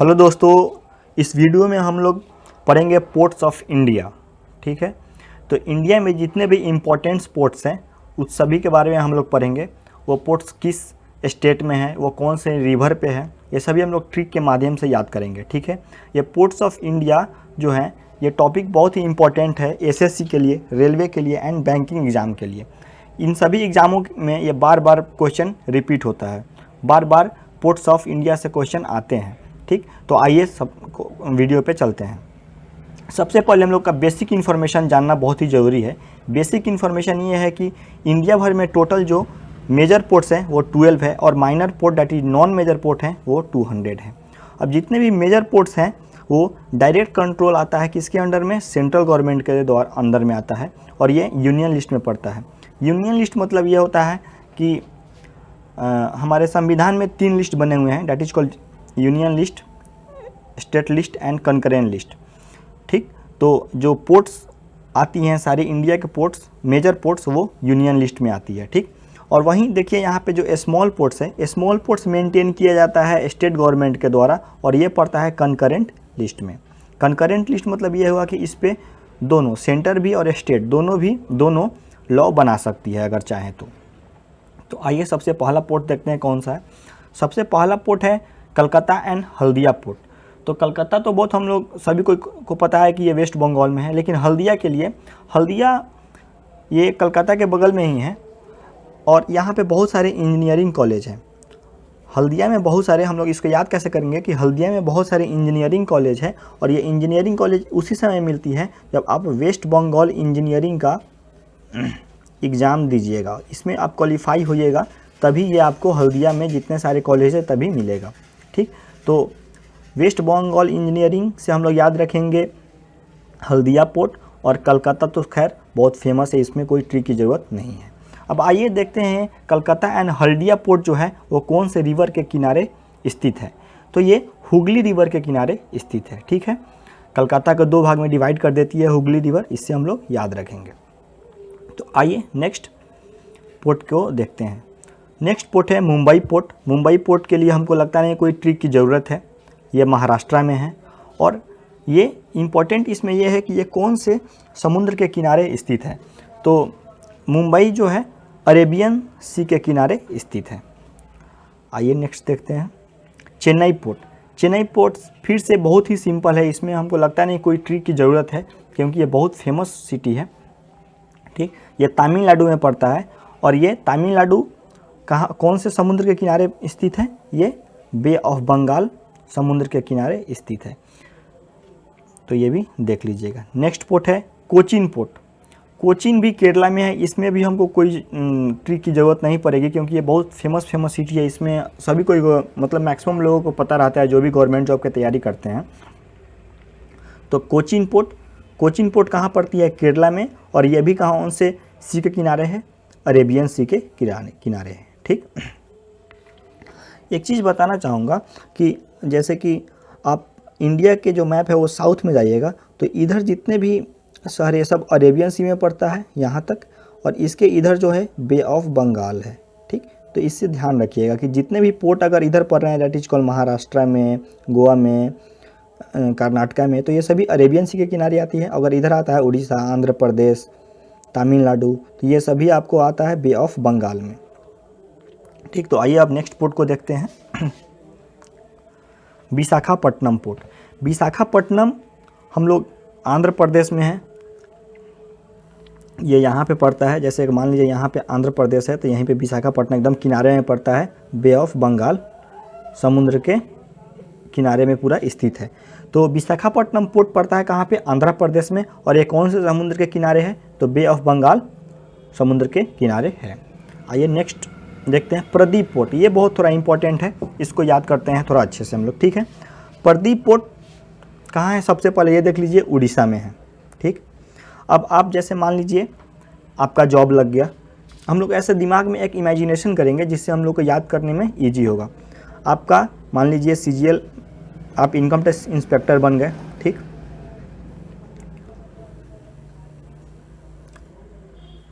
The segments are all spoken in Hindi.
हेलो दोस्तों, इस वीडियो में हम लोग पढ़ेंगे पोर्ट्स ऑफ इंडिया। ठीक है, तो इंडिया में जितने भी इम्पोर्टेंट पोर्ट्स हैं उस सभी के बारे में हम लोग पढ़ेंगे। वो पोर्ट्स किस स्टेट में है, वो कौन से रिवर पे है, ये सभी हम लोग ट्रिक के माध्यम से याद करेंगे। ठीक है, ये पोर्ट्स ऑफ इंडिया जो है ये टॉपिक बहुत ही इंपॉर्टेंट है एसएससी के लिए, रेलवे के लिए एंड बैंकिंग एग्ज़ाम के लिए। इन सभी एग्ज़ामों में ये बार बार क्वेश्चन रिपीट होता है, बार बार पोर्ट्स ऑफ इंडिया से क्वेश्चन आते हैं। ठीक, तो आइए सब वीडियो पे चलते हैं। सबसे पहले हम लोग का बेसिक इन्फॉर्मेशन जानना बहुत ही ज़रूरी है। बेसिक इन्फॉर्मेशन ये है कि इंडिया भर में टोटल जो मेजर पोर्ट्स हैं वो 12 है और minor port that is non major port हैं वो 200 है। अब जितने भी मेजर पोर्ट्स हैं वो डायरेक्ट कंट्रोल आता है किसके अंडर में, सेंट्रल गवर्नमेंट के द्वारा अंदर में आता है और ये यूनियन लिस्ट में पड़ता है। यूनियन लिस्ट मतलब ये होता है कि हमारे संविधान में 3 लिस्ट बने हुए हैं, that is called union list, state list and concurrent list. ठीक, तो जो पोर्ट्स आती हैं सारी इंडिया के पोर्ट्स, मेजर पोर्ट्स, वो यूनियन लिस्ट में आती है। ठीक, और वहीं देखिए यहाँ पे जो स्मॉल पोर्ट्स है, स्मॉल पोर्ट्स मेंटेन किया जाता है स्टेट गवर्नमेंट के द्वारा और ये पड़ता है कंकरेंट लिस्ट में। कंकरेंट लिस्ट मतलब ये हुआ कि इस पे दोनों सेंटर भी और स्टेट दोनों लॉ बना सकती है अगर चाहें तो आइए सबसे पहला पोर्ट देखते हैं कौन सा है। सबसे पहला पोर्ट है कलकत्ता एंड हल्दिया पोर्ट। तो कलकत्ता तो बहुत हम लोग सभी को पता है कि ये वेस्ट बंगाल में है, लेकिन हल्दिया के लिए, हल्दिया ये कलकत्ता के बगल में ही है और यहाँ पे बहुत सारे इंजीनियरिंग कॉलेज हैं। हल्दिया में बहुत सारे, हम लोग इसको याद कैसे करेंगे कि हल्दिया में बहुत सारे इंजीनियरिंग कॉलेज है और ये इंजीनियरिंग कॉलेज उसी समय मिलती है जब आप वेस्ट बंगाल इंजीनियरिंग का एग्ज़ाम दीजिएगा, इसमें आप क्वालिफाई होइएगा तभी ये आपको हल्दिया में जितने सारे कॉलेज है तभी मिलेगा। ठीक, तो वेस्ट बंगाल इंजीनियरिंग से हम लोग याद रखेंगे हल्दिया पोर्ट और कलकत्ता तो खैर बहुत फेमस है, इसमें कोई ट्रिक की ज़रूरत नहीं है। अब आइए देखते हैं कलकत्ता एंड हल्दिया पोर्ट जो है वो कौन से रिवर के किनारे स्थित है। तो ये हुगली रिवर के किनारे स्थित है। ठीक है, कलकत्ता को 2 भाग में डिवाइड कर देती है हुगली रिवर, इससे हम लोग याद रखेंगे। तो आइए नेक्स्ट पोर्ट को देखते हैं। नेक्स्ट पोर्ट है मुंबई पोर्ट। मुंबई पोर्ट के लिए हमको लगता नहीं कोई ट्रिक की ज़रूरत है, ये महाराष्ट्र में है और ये इम्पोर्टेंट इसमें यह है कि ये कौन से समुद्र के किनारे स्थित है। तो मुंबई जो है अरेबियन सी के किनारे स्थित है। आइए नेक्स्ट देखते हैं चेन्नई पोर्ट। चेन्नई पोर्ट फिर से बहुत ही सिंपल है, इसमें हमको लगता नहीं कोई ट्रिक की ज़रूरत है क्योंकि ये बहुत फेमस सिटी है। ठीक, ये तमिलनाडु में पड़ता है और ये तमिलनाडु कहाँ, कौन से समुद्र के किनारे स्थित है, ये बे ऑफ बंगाल समुद्र के किनारे स्थित है, तो ये भी देख लीजिएगा। नेक्स्ट पोर्ट है कोचीन पोर्ट। कोचीन भी केरला में है, इसमें भी हमको कोई ट्रिक की ज़रूरत नहीं पड़ेगी क्योंकि ये बहुत फेमस सिटी है, इसमें सभी को मतलब मैक्सिमम लोगों को पता रहता है जो भी गवर्नमेंट जॉब की तैयारी करते हैं। तो कोचीन पोर्ट कहाँ पड़ती है, केरला में, और ये भी कहाँ से सी के किनारे है, अरेबियन सी के किनारे है। ठीक, एक चीज़ बताना चाहूँगा कि जैसे कि आप इंडिया के जो मैप है वो साउथ में जाइएगा तो इधर जितने भी शहर ये सब अरेबियन सी में पड़ता है यहाँ तक, और इसके इधर जो है बे ऑफ बंगाल है। ठीक, तो इससे ध्यान रखिएगा कि जितने भी पोर्ट अगर इधर पड़ रहे हैं दैट इज कॉल्ड महाराष्ट्र में, गोवा में, कर्नाटका में, तो ये सभी अरेबियन सी के किनारे आती है। अगर इधर आता है उड़ीसा, आंध्र प्रदेश, तमिलनाडु, तो ये सभी आपको आता है बे ऑफ बंगाल में। ठीक, तो आइए अब नेक्स्ट पोर्ट को देखते हैं विशाखापट्टनम पोर्ट। विशाखापट्टनम हम लोग आंध्र प्रदेश में है, ये यहाँ पे पड़ता है। जैसे मान लीजिए यहाँ पे आंध्र प्रदेश है तो यहीं पे विशाखापट्टनम एकदम किनारे में पड़ता है, बे ऑफ बंगाल समुद्र के किनारे में पूरा स्थित है। तो विशाखापट्टनम पोर्ट पड़ता है कहाँ पे, आंध्र प्रदेश में, और ये कौन से समुद्र के किनारे है, तो बे ऑफ बंगाल समुद्र के किनारे है। आइए नेक्स्ट देखते हैं प्रदीप पोर्ट। ये बहुत थोड़ा इंपॉर्टेंट है, इसको याद करते हैं थोड़ा अच्छे से हम लोग। ठीक है, प्रदीप पोर्ट कहाँ है, सबसे पहले ये देख लीजिए उड़ीसा में है। ठीक, अब आप जैसे मान लीजिए आपका जॉब लग गया, हम लोग ऐसे दिमाग में एक इमेजिनेशन करेंगे जिससे हम लोग को याद करने में ईजी होगा। आपका मान लीजिए सीजीएल, आप इनकम टैक्स इंस्पेक्टर बन गए। ठीक,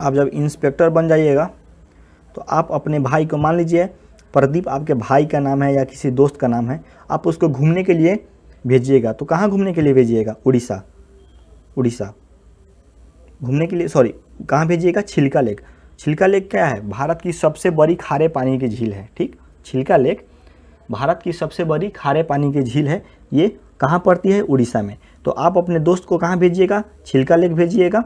आप जब इंस्पेक्टर बन जाइएगा तो आप अपने भाई को, मान लीजिए प्रदीप आपके भाई का नाम है या किसी दोस्त का नाम है, आप उसको घूमने के लिए भेजिएगा, तो कहाँ घूमने के लिए भेजिएगा? उड़ीसा। उड़ीसा घूमने के लिए, सॉरी कहाँ भेजिएगा? छिलका लेक। छिलका लेक क्या है? भारत की सबसे बड़ी खारे पानी की झील है। ठीक, छिलका लेक भारत की सबसे बड़ी खारे पानी की झील है। ये कहाँ पड़ती है? उड़ीसा में। तो आप अपने दोस्त को कहाँ भेजिएगा? छिलका लेक भेजिएगा।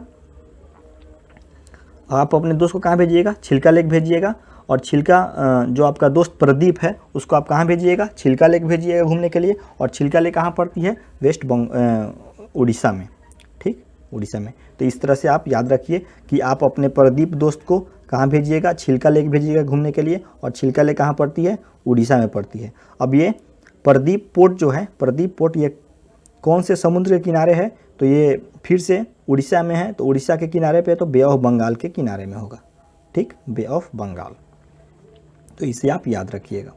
आप अपने दोस्त को कहाँ भेजिएगा? छिलका लेक भेजिएगा। और छिलका जो आपका दोस्त प्रदीप है उसको आप कहाँ भेजिएगा? छिलका लेक भेजिएगा घूमने के लिए। और छिलका लेक कहाँ पड़ती है? उड़ीसा में। ठीक, उड़ीसा में। तो इस तरह से आप याद रखिए कि आप अपने प्रदीप दोस्त को कहाँ भेजिएगा? छिलका लेक भेजिएगा घूमने के लिए। और छिलका लेक कहाँ पड़ती है? उड़ीसा में पड़ती है। अब ये प्रदीप पोर्ट जो है, प्रदीप पोर्ट ये कौन से समुद्र के किनारे है? तो ये फिर से उड़ीसा में है। तो उड़ीसा के किनारे पे, तो बे ऑफ बंगाल के किनारे में होगा। ठीक, बे ऑफ बंगाल। तो इसे आप याद रखिएगा।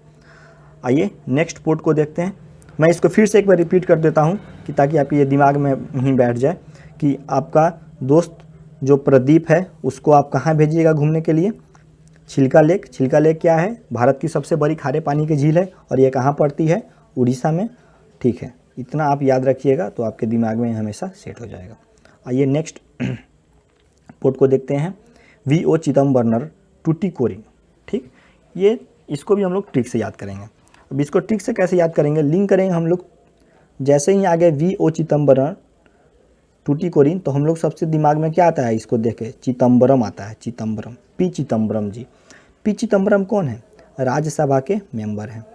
आइए नेक्स्ट पोर्ट को देखते हैं। मैं इसको फिर से एक बार रिपीट कर देता हूँ कि ताकि आपके ये दिमाग में ही बैठ जाए कि आपका दोस्त जो प्रदीप है उसको आप कहाँ भेजिएगा घूमने के लिए? छिलका लेक। छिलका लेक क्या है? भारत की सबसे बड़ी खारे पानी की झील है और ये कहाँ पड़ती है? उड़ीसा में। ठीक है, इतना आप याद रखिएगा तो आपके दिमाग में हमेशा सेट हो जाएगा। आइए नेक्स्ट पोर्ट को देखते हैं। वीओ चिदम्बरम टुटीकोरिन। ठीक, ये इसको भी हम लोग ट्रिक से याद करेंगे। अब इसको ट्रिक से कैसे याद करेंगे? लिंक करेंगे हम लोग। जैसे ही आगे वीओ चिदम्बरम टुटीकोरिन, तो हम लोग सबसे दिमाग में क्या आता है? इसको देख के चिदम्बरम आता है। चिदम्बरम, पी चिदम्बरम जी। पी चिदम्बरम कौन है? राज्यसभा के मेंबर हैं।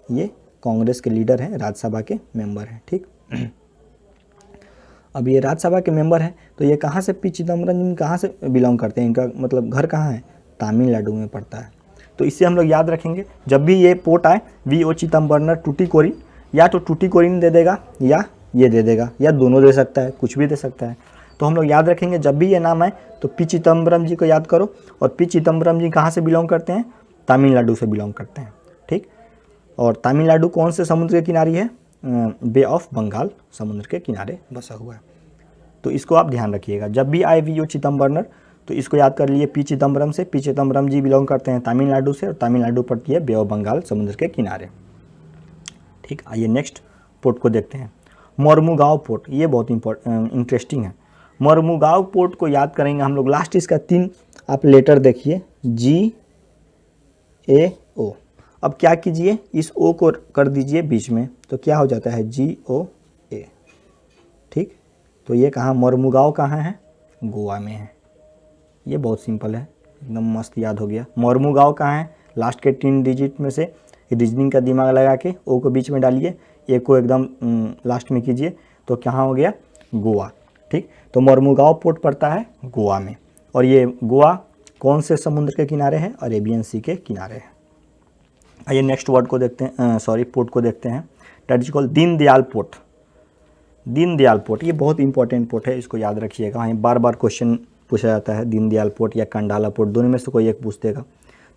ये कांग्रेस के लीडर हैं, राज्यसभा के मेंबर हैं। ठीक, अब ये राज्यसभा के मेंबर हैं, तो ये कहाँ से, पी चिदम्बरम कहाँ से बिलोंग करते हैं? इनका मतलब घर कहाँ है? तमिलनाडु में पड़ता है। तो इससे हम लोग याद रखेंगे जब भी ये पोर्ट आए वीओ चिदम्बरम टुटीकोरिन, या तो टुटीकोरिन दे देगा या ये दे देगा, या दोनों दे सकता है, कुछ भी दे सकता है। तो हम लोग याद रखेंगे जब भी ये नाम आए तो पी चिदम्बरम जी को याद करो। और पी चिदम्बरम जी कहाँ से बिलोंग करते हैं? तमिलनाडु से बिलोंग करते हैं। ठीक, और तमिलनाडु कौन से समुद्र के किनारे है? बे ऑफ बंगाल समुद्र के किनारे बसा हुआ है। तो इसको आप ध्यान रखिएगा, जब भी आए वीओ चिदम्बरम तो इसको याद कर लिए पी चिदम्बरम से। पी चिदम्बरम जी बिलोंग करते हैं तमिलनाडु से और तमिलनाडु पड़ती है बे ऑफ बंगाल समुद्र के किनारे। ठीक, आइए नेक्स्ट पोर्ट को देखते हैं। मोरमुगांव पोर्ट, ये बहुत इंटरेस्टिंग है। मोरमुगांव पोर्ट को याद करेंगे हम लोग। लास्ट इसका 3 आप लेटर देखिए, GAO। अब क्या कीजिए, इस ओ को कर दीजिए बीच में, तो क्या हो जाता है? GOA। ठीक, तो ये कहाँ? मोरमुगांव कहाँ है? गोवा में है। ये बहुत सिंपल है, एकदम मस्त याद हो गया। मोरमुगांव कहाँ है? लास्ट के 3 डिजिट में से रीजनिंग का दिमाग लगा के ओ को बीच में डालिए, ए को एकदम लास्ट में कीजिए, तो कहाँ हो गया? गोवा। ठीक, तो मोरमुगांव पोर्ट पड़ता है गोवा में। और ये गोवा कौन से समुद्र के किनारे है? अरेबियन सी के किनारे है। आइए नेक्स्ट वर्ड को देखते हैं, पोर्ट को देखते हैं। That is called Deendayal port. Deendayal port ये बहुत इंपॉर्टेंट पोर्ट है, इसको याद रखिएगा। वहीं बार बार क्वेश्चन पूछा जाता है, दीनदयाल पोर्ट या कंडाला पोर्ट, दोनों में से कोई एक पूछ देगा।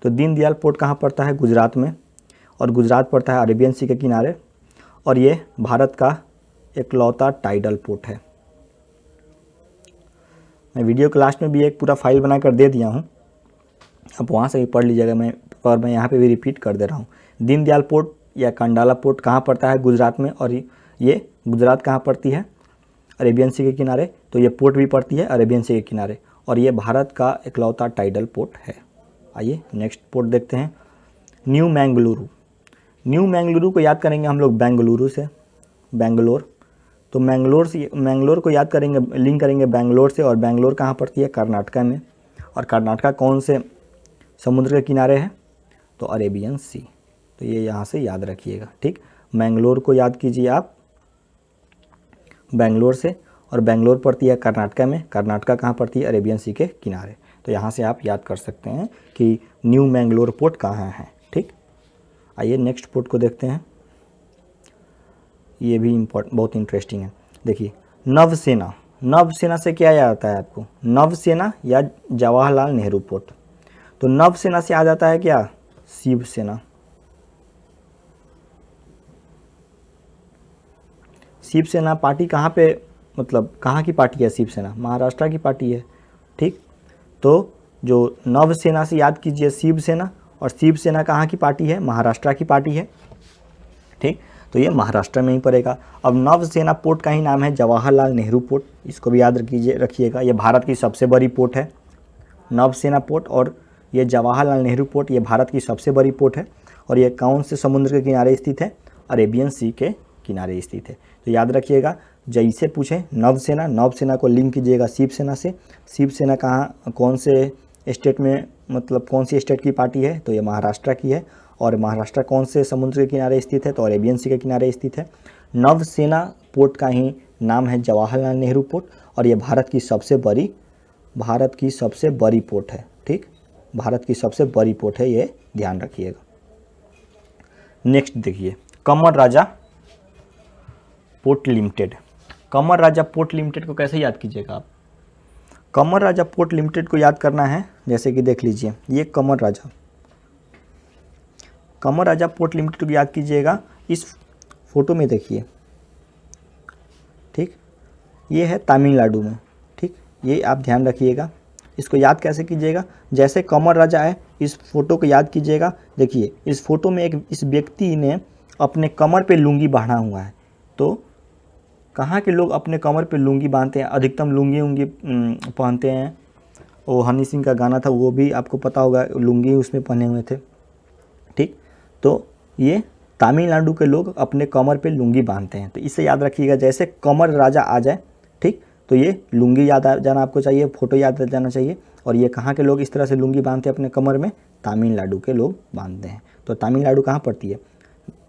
तो दीनदयाल पोर्ट कहाँ पड़ता है? गुजरात में। और गुजरात पड़ता है अरेबियन सी के किनारे। और ये भारत का इकलौता टाइडल पोर्ट है। मैं वीडियो के लास्ट में भी एक पूरा फाइल बनाकर दे दिया हूँ, आप वहाँ से भी पढ़ लीजिएगा। मैं यहाँ पे भी रिपीट कर दे रहा हूँ। दीनदयाल पोर्ट या कंडाला पोर्ट कहाँ पड़ता है? गुजरात में। और ये गुजरात कहाँ पड़ती है? अरेबियन सी के किनारे। तो ये पोर्ट भी पड़ती है अरेबियन सी के किनारे। और ये भारत का इकलौता टाइडल पोर्ट है। आइए नेक्स्ट पोर्ट देखते हैं, न्यू मैंगलुरु। न्यू मैंगलुरु को याद करेंगे हम लोग बेंगलुरु से, बेंगलोर। तो मैंगलोर को याद करेंगे, लिंक करेंगे बेंगलोर से। और बेंगलोर कहाँ पड़ती है? कर्नाटका में। और कर्नाटका कौन से समुद्र के किनारे है? तो अरेबियन सी। तो ये यहाँ से याद रखिएगा। ठीक, मैंगलोर को याद कीजिए आप बेंगलोर से। और बेंगलोर पड़ती है कर्नाटका में। कर्नाटका कहाँ पड़ती है? अरेबियन सी के किनारे। तो यहाँ से आप याद कर सकते हैं कि न्यू मैंगलोर पोर्ट कहाँ है। ठीक, आइए नेक्स्ट पोर्ट को देखते हैं। ये भी बहुत इंटरेस्टिंग है। देखिए, नवसेना। नवसेना से क्या याद आता है आपको? नवसेना या जवाहरलाल नेहरू पोर्ट। तो नवसेना से आ जाता है क्या? शिवसेना। शिवसेना पार्टी कहाँ पे, मतलब कहाँ की पार्टी है शिवसेना? महाराष्ट्र की पार्टी है। ठीक, तो जो नवसेना से याद कीजिए शिवसेना, और शिवसेना कहाँ की पार्टी है, महाराष्ट्र की पार्टी है, ठीक। तो ये महाराष्ट्र में ही पड़ेगा। अब नवसेना पोर्ट का ही नाम है जवाहरलाल नेहरू पोर्ट, इसको भी याद रखिएगा। ये भारत की सबसे बड़ी पोर्ट है नवसेना पोर्ट, और ये जवाहरलाल नेहरू पोर्ट ये भारत की सबसे बड़ी पोर्ट है। और ये कौन से समुद्र के किनारे स्थित है, अरेबियन सी के किनारे स्थित है। तो याद रखिएगा, जैसे पूछे नवसेना, नवसेना को लिंक कीजिएगा शिवसेना से। शिवसेना कहाँ, कौन से स्टेट में, मतलब कौन सी स्टेट की पार्टी है, तो ये महाराष्ट्र की है। और महाराष्ट्र कौन से समुद्र के किनारे स्थित है, तो अरेबियन सी के किनारे स्थित है। नवसेना पोर्ट का ही नाम है जवाहरलाल नेहरू पोर्ट, और ये भारत की सबसे बड़ी पोर्ट है, ठीक। भारत की सबसे बड़ी पोर्ट है, ये ध्यान रखिएगा। नेक्स्ट देखिए, कमर राजा पोर्ट लिमिटेड। कमर राजा पोर्ट लिमिटेड को कैसे याद कीजिएगा आप? कमर राजा पोर्ट लिमिटेड को याद करना है, जैसे कि देख लीजिए, ये कमर राजा पोर्ट लिमिटेड को याद कीजिएगा, इस फोटो में देखिए, ठीक। ये है तमिलनाडु में, ठीक। ये आप ध्यान रखिएगा। इसको याद कैसे कीजिएगा, जैसे कमर राजा है, इस फोटो को याद कीजिएगा। देखिए इस फोटो में इस व्यक्ति ने अपने कमर पे लुंगी बांधा हुआ है। तो कहाँ के लोग अपने कमर पे लुंगी बांधते हैं, अधिकतम लुंगी पहनते हैं। वो हनी सिंह का गाना था, वो भी आपको पता होगा, लुंगी उसमें पहने हुए थे, ठीक। तो ये तमिलनाडु के लोग अपने कमर पे लुंगी बांधते हैं। तो इसे याद रखिएगा, जैसे कमर राजा आ जाए, ठीक, तो ये लुंगी याद आ जाना आपको चाहिए, फोटो याद आ जाना चाहिए। और ये कहाँ के लोग इस तरह से लुंगी बांधते हैं अपने कमर में, तमिलनाडु के लोग बांधते हैं। तो तमिलनाडु कहाँ पड़ती है,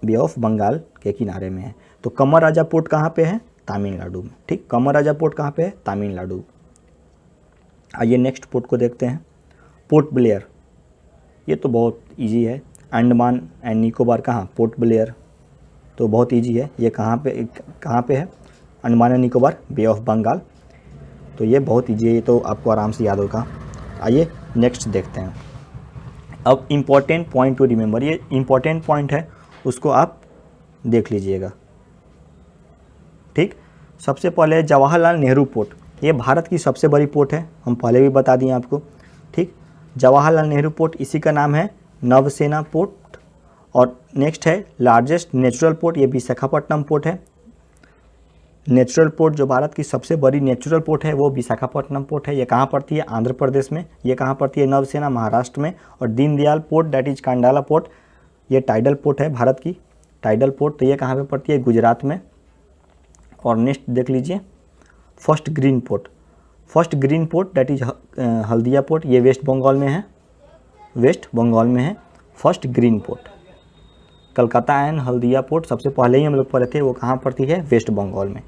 बे ऑफ बंगाल के किनारे में है। तो कमर राजा पोर्ट कहाँ पे है, तमिलनाडु में, ठीक। कमर राजा पोर्ट कहाँ पे है, तमिलनाडु। आइए नेक्स्ट पोर्ट को देखते हैं, पोर्ट ब्लेयर। ये तो बहुत इजी है, अंडमान एंड निकोबार कहाँ, पोर्ट ब्लेयर, तो बहुत इजी है। ये कहाँ पे है, Andaman and Nicobar, bay of Bengal. तो ये बहुत इजी है, ये तो आपको आराम से याद होगा। आइए नेक्स्ट देखते हैं। अब इम्पॉर्टेंट पॉइंट टू रिमेंबर, ये इम्पॉर्टेंट पॉइंट है, उसको आप देख लीजिएगा, ठीक। सबसे पहले जवाहरलाल नेहरू पोर्ट, ये भारत की सबसे बड़ी पोर्ट है, हम पहले भी बता दिए आपको, ठीक। जवाहरलाल नेहरू पोर्ट, इसी का नाम है नवसेना पोर्ट। और नेक्स्ट है लार्जेस्ट नेचुरल पोर्ट, ये विशाखापट्टनम पोर्ट है। नेचुरल पोर्ट, जो भारत की सबसे बड़ी नेचुरल पोर्ट है, वो विशाखापट्टनम पोर्ट है। ये कहाँ पड़ती है, आंध्र प्रदेश में। ये कहाँ पड़ती है, नवसेना, महाराष्ट्र में। और Deendayal port, that is Kandla port, ये टाइडल पोर्ट है भारत की, टाइडल पोर्ट। तो ये कहाँ पे पड़ती है, गुजरात में। और नेक्स्ट देख लीजिए, first green port, that is Haldia port, ये वेस्ट बंगाल में है, first green port. Calcutta and Haldia port सबसे पहले ही हम लोग पढ़े थे, वो कहाँ पड़ती है, वेस्ट बंगाल में।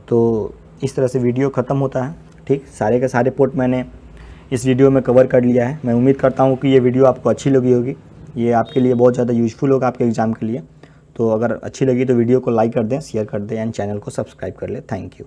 तो इस तरह से वीडियो ख़त्म होता है, ठीक। सारे के सारे पोर्ट मैंने इस वीडियो में कवर कर लिया है। मैं उम्मीद करता हूँ कि ये वीडियो आपको अच्छी लगी होगी, ये आपके लिए बहुत ज़्यादा यूज़फुल होगा आपके एग्ज़ाम के लिए। तो अगर अच्छी लगी तो वीडियो को लाइक कर दें, शेयर कर दें एंड चैनल को सब्सक्राइब कर लें। Thank you.